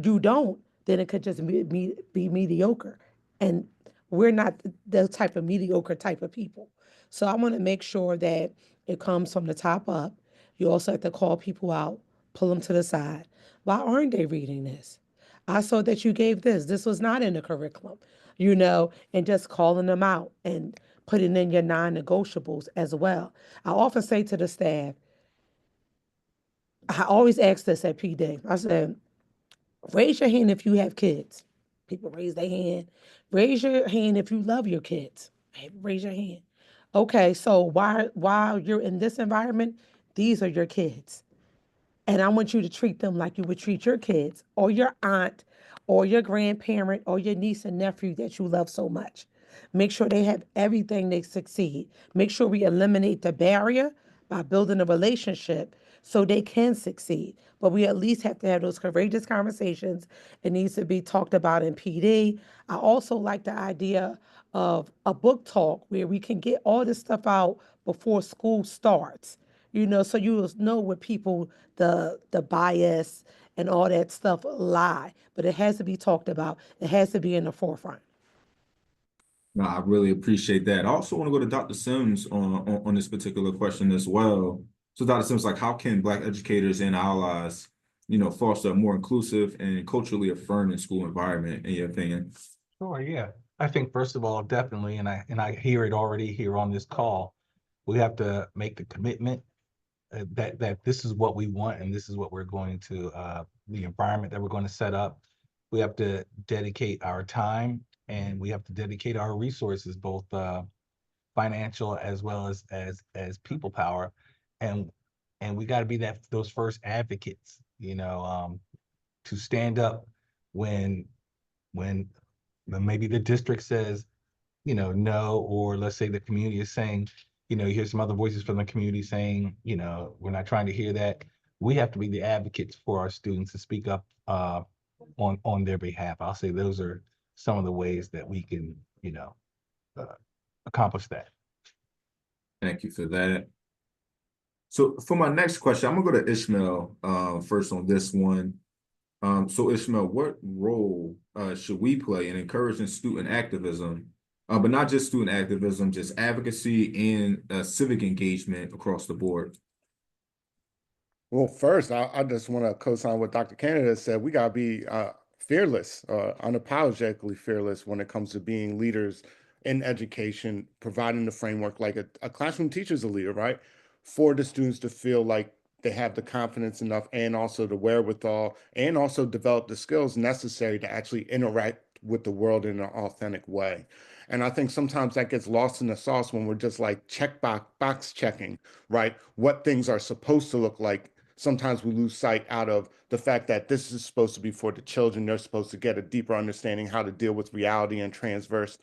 you don't, then it could just be mediocre. And we're not the type of mediocre type of people. So I want to make sure that it comes from the top up. You also have to call people out, pull them to the side. Why aren't they reading this? I saw that you gave this. This was not in the curriculum, and just calling them out and putting in your non-negotiables as well. I often say to the staff, I always ask this at PD. I said, raise your hand if you have kids. People raise their hand. Raise your hand if you love your kids. Raise your hand. Okay, so while you're in this environment, these are your kids. And I want you to treat them like you would treat your kids or your aunt or your grandparent or your niece and nephew that you love so much. Make sure they have everything they succeed. Make sure we eliminate the barrier by building a relationship so they can succeed. But we at least have to have those courageous conversations. It needs to be talked about in PD. I also like the idea of a book talk where we can get all this stuff out before school starts. So you will know what people, the bias and all that stuff lie. But it has to be talked about. It has to be in the forefront. No, I really appreciate that. I also want to go to Dr. Sims on this particular question as well. So Dr. Sims, like how can Black educators and allies, foster a more inclusive and culturally affirming school environment, in your opinion? Sure, yeah. I think first of all, definitely, and I hear it already here on this call, we have to make the commitment that this is what we want and this is what we're going to the environment that we're going to set up. We have to dedicate our time and we have to dedicate our resources, both financial as well as people power, and we got to be those first advocates, to stand up when maybe the district says, no, or let's say the community is saying, you hear some other voices from the community saying, we're not trying to hear that. We have to be the advocates for our students to speak up on their behalf. I'll say those are some of the ways that we can, accomplish that. Thank you for that. So for my next question, I'm gonna go to Ishmael first on this one. So Ishmael, what role should we play in encouraging student activism, but not just student activism, just advocacy and civic engagement across the board? Well, first, I just want to co-sign what Dr. Canada said. We got to be fearless, unapologetically fearless when it comes to being leaders in education, providing the framework like a classroom teacher is a leader, right? For the students to feel like they have the confidence enough and also the wherewithal and also develop the skills necessary to actually interact with the world in an authentic way. And I think sometimes that gets lost in the sauce when we're just like box checking, right? What things are supposed to look like. Sometimes we lose sight out of the fact that this is supposed to be for the children. They're supposed to get a deeper understanding how to deal with reality and transverse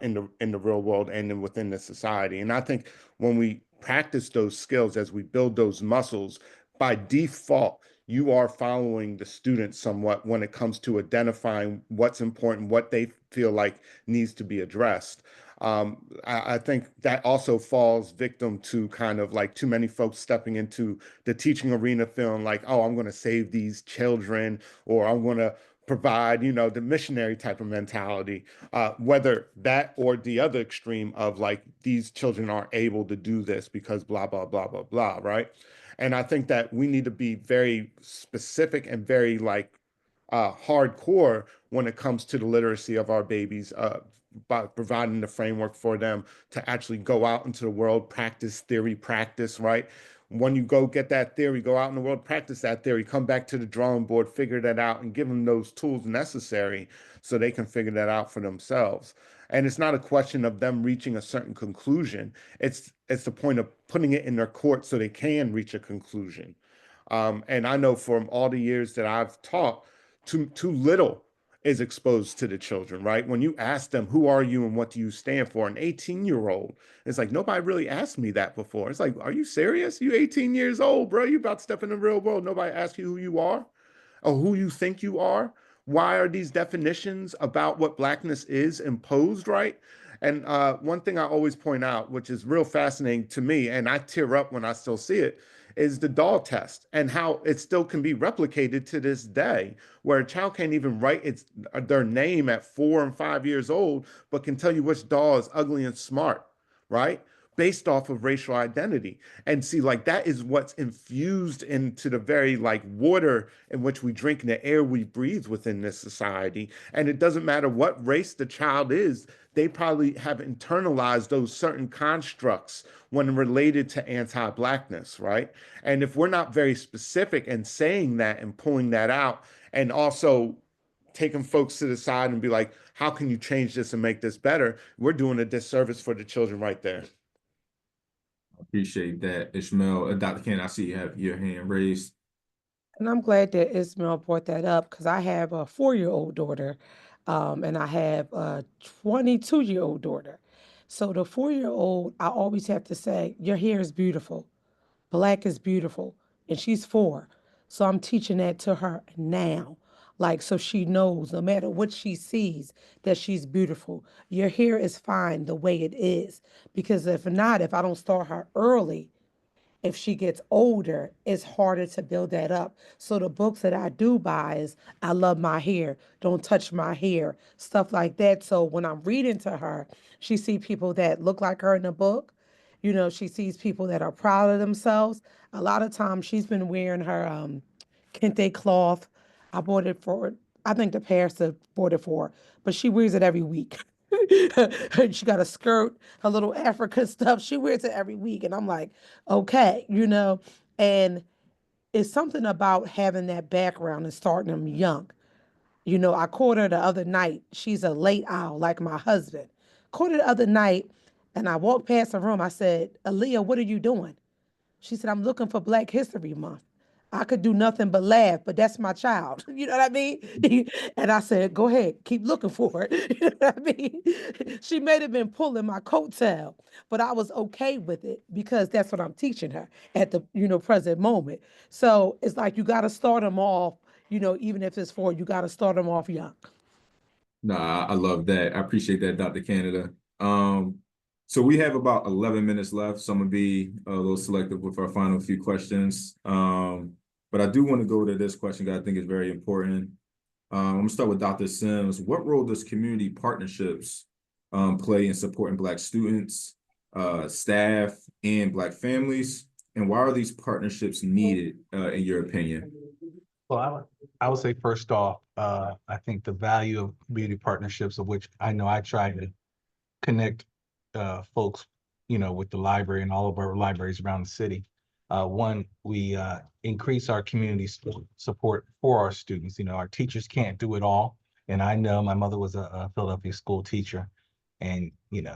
in the real world and then within the society. And I think when we practice those skills as we build those muscles, by default, you are following the student somewhat when it comes to identifying what's important, what they feel like needs to be addressed. I think that also falls victim to kind of like too many folks stepping into the teaching arena feeling like, oh, I'm going to save these children or I'm going to provide, the missionary type of mentality, whether that or the other extreme of like these children aren't able to do this because blah, blah, blah, blah, blah, right? And I think that we need to be very specific and very like hardcore when it comes to the literacy of our babies, by providing the framework for them to actually go out into the world, practice theory, practice, right? When you go get that theory, go out in the world, practice that theory, come back to the drawing board, figure that out, and give them those tools necessary so they can figure that out for themselves. And it's not a question of them reaching a certain conclusion. It's the point of putting it in their court so they can reach a conclusion. And I know from all the years that I've taught, too little is exposed to the children, right? When you ask them, who are you and what do you stand for? An 18-year-old, it's like, nobody really asked me that before. It's like, are you serious? You 18 years old, bro. You about to step in the real world. Nobody asked you who you are or who you think you are. Why are these definitions about what blackness is imposed, right? And one thing I always point out, which is real fascinating to me, and I tear up when I still see it, is the doll test and how it still can be replicated to this day, where a child can't even write their name at 4 and 5 years old, but can tell you which doll is ugly and smart, right? Based off of racial identity. And see, like that is what's infused into the very like water in which we drink and the air we breathe within this society. And it doesn't matter what race the child is, they probably have internalized those certain constructs when related to anti-blackness, right? And if we're not very specific and saying that and pulling that out, and also taking folks to the side and be like, how can you change this and make this better? We're doing a disservice for the children right there. Appreciate that, Ishmael. Dr. Ken, I see you have your hand raised. And I'm glad that Ismail brought that up because I have a 4-year-old daughter, and I have a 22-year-old daughter. So the 4-year-old, I always have to say, your hair is beautiful. Black is beautiful. And she's 4. So I'm teaching that to her now. Like, so she knows no matter what she sees, that she's beautiful. Your hair is fine the way it is. Because if not, if I don't start her early, if she gets older, it's harder to build that up. So the books that I do buy is I love my hair, don't touch my hair, stuff like that. So when I'm reading to her, she sees people that look like her in the book. She sees people that are proud of themselves. A lot of times she's been wearing her kente cloth. I bought it for, I think the pastor bought it for her, but she wears it every week. She got a skirt, her little Africa stuff. She wears it every week. And I'm like, okay, and it's something about having that background and starting them young. I caught her the other night. She's a late owl, like my husband. Caught her the other night, and I walked past the room. I said, Aaliyah, what are you doing? She said, I'm looking for Black History Month. I could do nothing but laugh, but that's my child. You know what I mean? And I said, go ahead, keep looking for it. You know what I mean? She may have been pulling my coattail, but I was okay with it because that's what I'm teaching her at the, present moment. So it's like you got to start them off, even if it's 4, you got to start them off young. Nah, I love that. I appreciate that, Dr. Canada. So we have about 11 minutes left, so I'm gonna be a little selective with our final few questions. But I do want to go to this question that I think is very important. I'm gonna start with Dr. Sims. What role does community partnerships play in supporting Black students, staff, and Black families? And why are these partnerships needed, in your opinion? Well, I would say first off, I think the value of community partnerships, of which I know I try to connect folks, with the library and all of our libraries around the city. One, we increase our community support for our students. Our teachers can't do it all. And I know my mother was a Philadelphia school teacher, and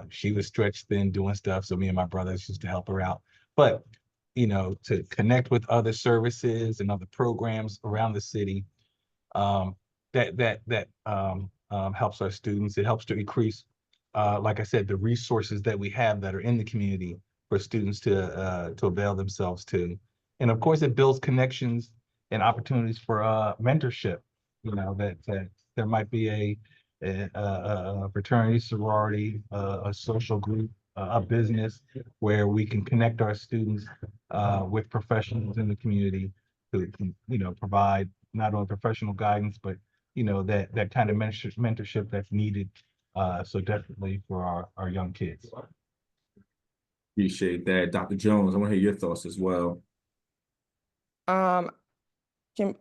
she was stretched thin doing stuff. So me and my brothers used to help her out. But to connect with other services and other programs around the city, that helps our students. It helps to increase, like I said, the resources that we have that are in the community for students to avail themselves to. And of course, it builds connections and opportunities for mentorship. That there might be a fraternity, sorority, a social group, a business where we can connect our students with professionals in the community who can, provide not only professional guidance, but that kind of mentorship that's needed. So definitely for our young kids. Appreciate that. Dr. Jones, I want to hear your thoughts as well. Um, can,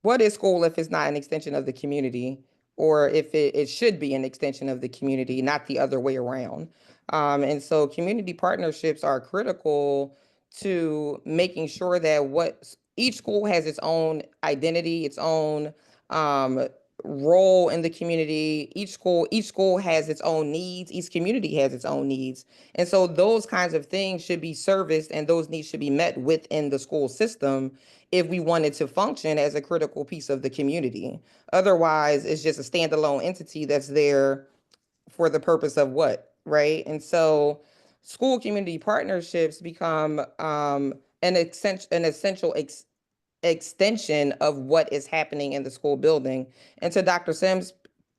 what is school if it's not an extension of the community, or if it should be an extension of the community, not the other way around? And so community partnerships are critical to making sure that each school has its own identity, its own role in the community. Each school has its own needs. Each community has its own needs. And so those kinds of things should be serviced, and those needs should be met within the school system if we wanted to function as a critical piece of the community. Otherwise, it's just a standalone entity that's there for the purpose of what, right? And so school community partnerships become an essential extension of what is happening in the school building. And to Dr. Sims'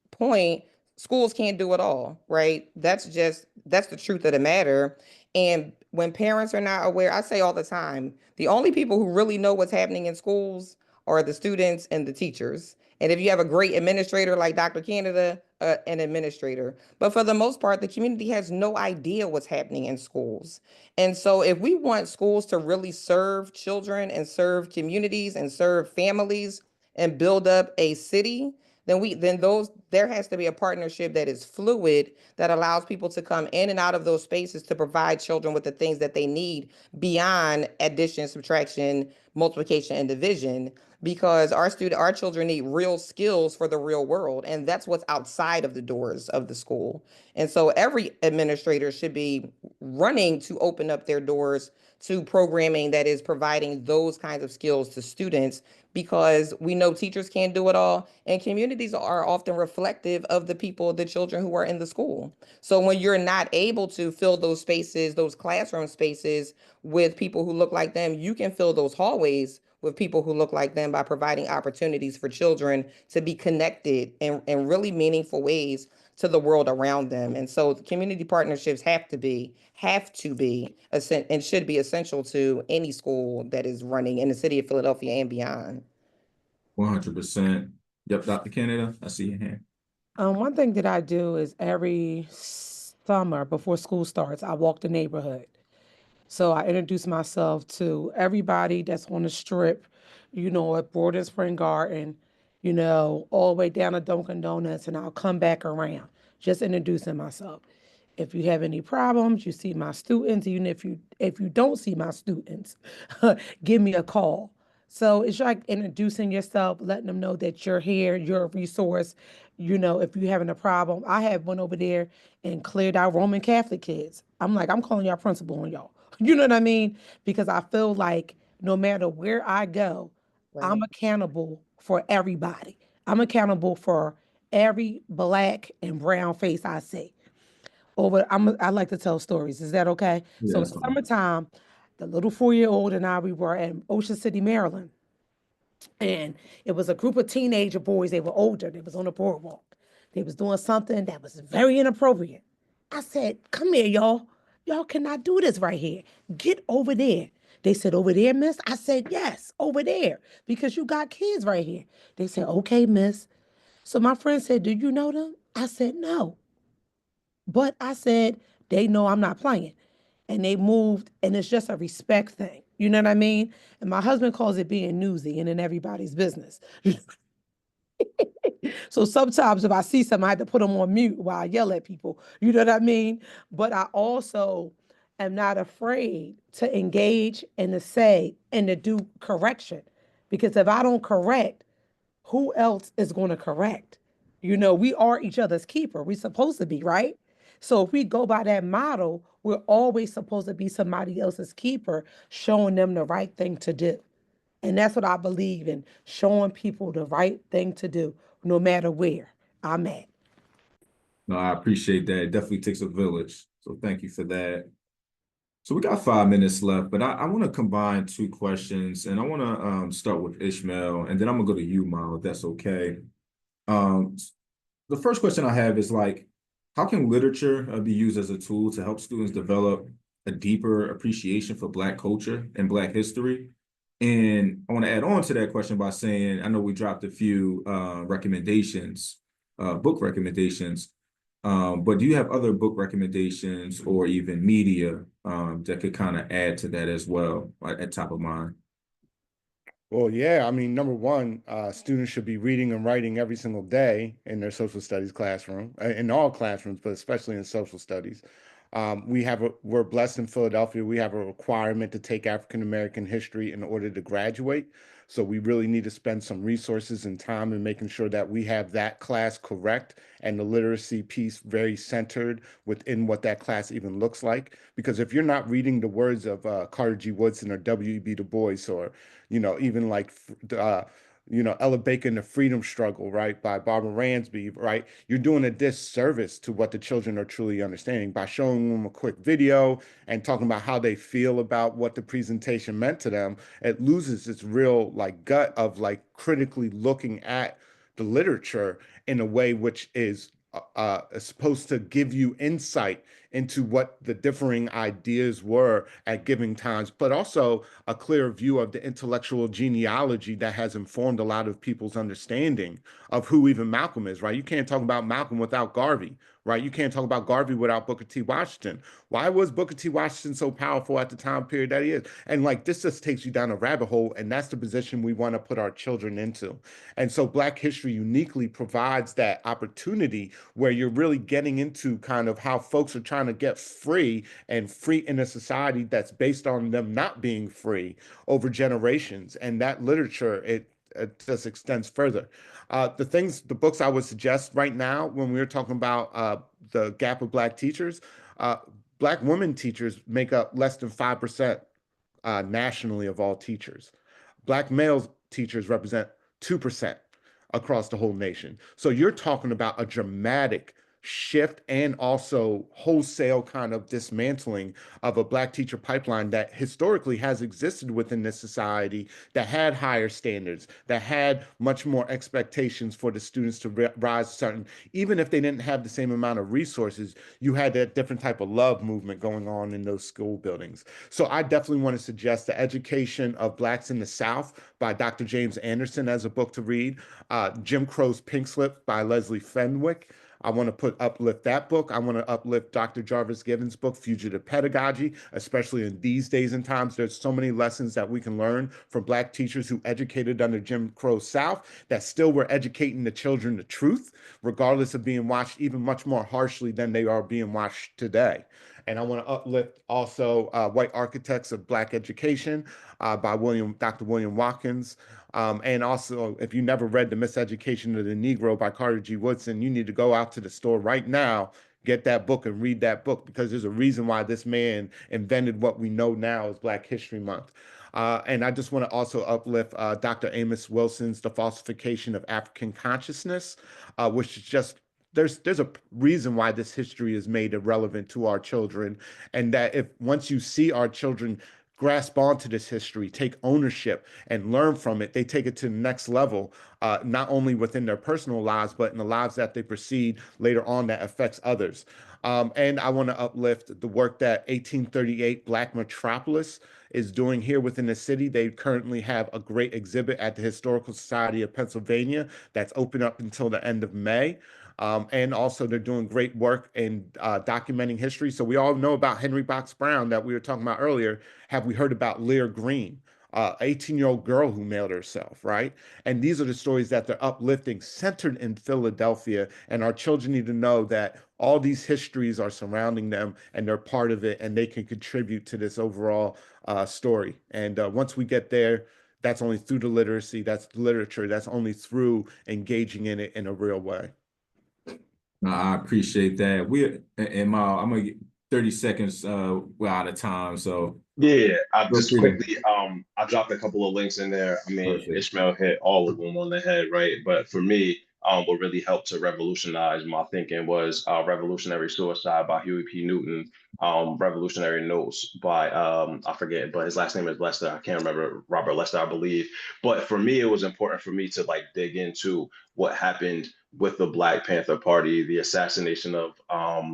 point, schools can't do it all, right? That's the truth of the matter. And when parents are not aware, I say all the time, the only people who really know what's happening in schools are the students and the teachers. And if you have a great administrator like Dr. Canada, an administrator. But for the most part, the community has no idea what's happening in schools. And so if we want schools to really serve children and serve communities and serve families and build up a city, there has to be a partnership that is fluid, that allows people to come in and out of those spaces to provide children with the things that they need beyond addition, subtraction, multiplication, and division, because our children need real skills for the real world, and that's what's outside of the doors of the school. And so every administrator should be running to open up their doors to programming that is providing those kinds of skills to students, because we know teachers can't do it all, and communities are often reflective of the people, the children who are in the school. So when you're not able to fill those spaces, those classroom spaces, with people who look like them, you can fill those hallways with people who look like them by providing opportunities for children to be connected in really meaningful ways to the world around them. And so community partnerships have to be and should be essential to any school that is running in the city of Philadelphia and beyond. 100%. Yep, Dr. Canada, I see your hand. One thing that I do is every summer before school starts, I walk the neighborhood. So I introduce myself to everybody that's on the strip, at Borden Spring Garden, all the way down to Dunkin' Donuts, and I'll come back around, just introducing myself. If you have any problems, you see my students, even if you don't see my students, give me a call. So it's like introducing yourself, letting them know that you're here, you're a resource. If you're having a problem, I have one over there and cleared out Roman Catholic kids. I'm like, I'm calling y'all principal on y'all. You know what I mean? Because I feel like no matter where I go, I'm Right. accountable for everybody. I'm accountable for every black and brown face I see. I like to tell stories. Is that okay? Yeah, So in that's the fine. summertime, the little 4-year-old and I, we were in Ocean City, Maryland. And it was a group of teenager boys. They were older. They was on the boardwalk. They was doing something that was very inappropriate. I said, come here, y'all. Y'all cannot do this right here. Get over there. They said, over there, miss? I said, yes, over there, because you got kids right here. They said, okay, miss. So my friend said, do you know them? I said, no. But I said, they know I'm not playing. And they moved, and it's just a respect thing. You know what I mean? And my husband calls it being newsy and in everybody's business. So sometimes if I see something, I have to put them on mute while I yell at people. You know what I mean? But I also am not afraid to engage and to say and to do correction. Because if I don't correct, who else is going to correct? You know, we are each other's keeper. We're supposed to be, right? So if we go by that model, we're always supposed to be somebody else's keeper, showing them the right thing to do. And that's what I believe in, showing people the right thing to do, no matter where I'm at. No, I appreciate that. It definitely takes a village. So thank you for that. So we got 5 minutes left, but I want to combine two questions, and I want to start with Ishmael, and then I'm gonna go to you, Mal, if that's okay. Um, the first question I have is like, how can literature be used as a tool to help students develop a deeper appreciation for Black culture and Black history? And I want to add on to that question by saying, I know we dropped a few recommendations, book recommendations, but do you have other book recommendations or even media that could kind of add to that as well, at top of mind? Well, yeah, I mean, number one, students should be reading and writing every single day in their social studies classroom, in all classrooms, but especially in social studies. We're blessed in Philadelphia. We have a requirement to take African American history in order to graduate. So we really need to spend some resources and time in making sure that we have that class correct and the literacy piece very centered within what that class even looks like. Because if you're not reading the words of Carter G. Woodson or W.E.B. Du Bois, or even like Ella Baker and the Freedom Struggle, right, by Barbara Ransby, right? You're doing a disservice to what the children are truly understanding by showing them a quick video and talking about how they feel about what the presentation meant to them. It loses its real like gut of like critically looking at the literature in a way which is supposed to give you insight into what the differing ideas were at given times, but also a clear view of the intellectual genealogy that has informed a lot of people's understanding of who even Malcolm is, right? You can't talk about Malcolm without Garvey, right? You can't talk about Garvey without Booker T. Washington. Why was Booker T. Washington so powerful at the time period that he is? And like this just takes you down a rabbit hole, and that's the position we want to put our children into. And so Black history uniquely provides that opportunity where you're really getting into kind of how folks are trying to get free and free in a society that's based on them not being free over generations. And that literature, it just extends further. The books I would suggest right now when we're talking about the gap of Black teachers, uh, Black women teachers make up less than 5% nationally of all teachers. Black male teachers represent 2% across the whole nation. So you're talking about a dramatic shift and also wholesale kind of dismantling of a Black teacher pipeline that historically has existed within this society, that had higher standards, that had much more expectations for the students to rise to certain, even if they didn't have the same amount of resources, you had that different type of love movement going on in those school buildings. So I definitely want to suggest The Education of Blacks in the South by Dr. James Anderson as a book to read. Jim Crow's Pink Slip by Leslie Fenwick. I want to uplift that book. I want to uplift Dr. Jarvis Given's book, Fugitive Pedagogy, especially in these days and times. There's so many lessons that we can learn from Black teachers who educated under Jim Crow South that still were educating the children the truth, regardless of being watched even much more harshly than they are being watched today. And I want to uplift also White Architects of Black Education by Dr. William Watkins. And also, if you never read The Miseducation of the Negro by Carter G. Woodson, you need to go out to the store right now, get that book and read that book, because there's a reason why this man invented what we know now as Black History Month. And I just want to also uplift Dr. Amos Wilson's The Falsification of African Consciousness, which is just there's a reason why this history is made irrelevant to our children, and that if once you see our children grasp onto this history, take ownership, and learn from it, they take it to the next level, not only within their personal lives, but in the lives that they proceed later on that affects others. And I want to uplift the work that 1838 Black Metropolis is doing here within the city. They currently have a great exhibit at the Historical Society of Pennsylvania that's open up until the end of May. And also they're doing great work in documenting history. So we all know about Henry Box Brown that we were talking about earlier. Have we heard about Lear Green? 18-year-old girl who mailed herself, right? And these are the stories that they're uplifting, centered in Philadelphia. And our children need to know that all these histories are surrounding them and they're part of it and they can contribute to this overall story. And once we get there, that's only through the literacy, that's literature, that's only through engaging in it in a real way. I appreciate that. I'm gonna get 30 seconds, we're out of time, so Yeah, I feel just free to. quickly, I dropped a couple of links in there. I mean, Perfect. Ishmael hit all of them on the head, right? But for me, what really helped to revolutionize my thinking was Revolutionary Suicide by Huey P. Newton, Revolutionary Notes by, I forget, but his last name is Lester. I can't remember, Robert Lester, I believe. But for me, it was important for me to like dig into what happened with the Black Panther Party, the assassination of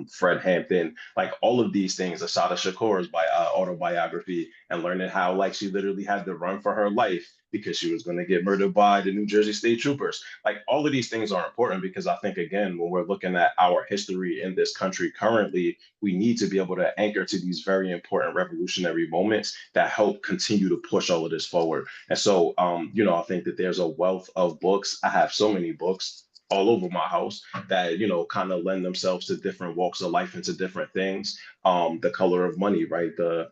Fred Hampton, like all of these things, Assata Shakur's autobiography, and learning how like she literally had to run for her life because she was going to get murdered by the New Jersey State Troopers. Like all of these things are important because I think, again, when we're looking at our history in this country currently, we need to be able to anchor to these very important revolutionary moments that help continue to push all of this forward. And so, I think that there's a wealth of books. I have so many books all over my house that kind of lend themselves to different walks of life and to different things. The Color of Money, right? The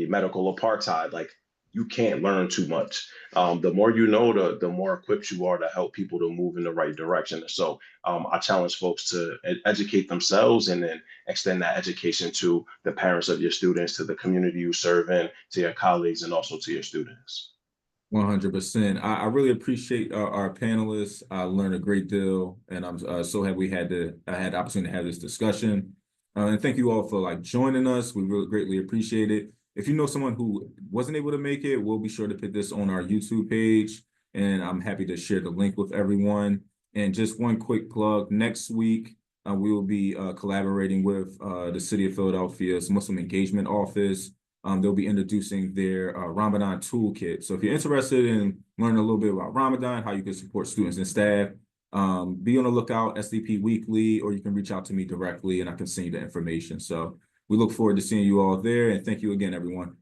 medical apartheid. Like you can't learn too much. The more you know, the more equipped you are to help people to move in the right direction. So I challenge folks to educate themselves and then extend that education to the parents of your students, to the community you serve in, to your colleagues, and also to your students. 100%. I really appreciate our panelists. I learned a great deal, and I'm so happy I had the opportunity to have this discussion. And thank you all for like joining us. We really greatly appreciate it. If you know someone who wasn't able to make it, we'll be sure to put this on our YouTube page, and I'm happy to share the link with everyone. And just one quick plug: next week we will be collaborating with the City of Philadelphia's Muslim Engagement Office. They'll be introducing their Ramadan toolkit. So if you're interested in learning a little bit about Ramadan, how you can support students and staff, be on the lookout, SDP Weekly, or you can reach out to me directly and I can send you the information. So we look forward to seeing you all there. And thank you again, everyone.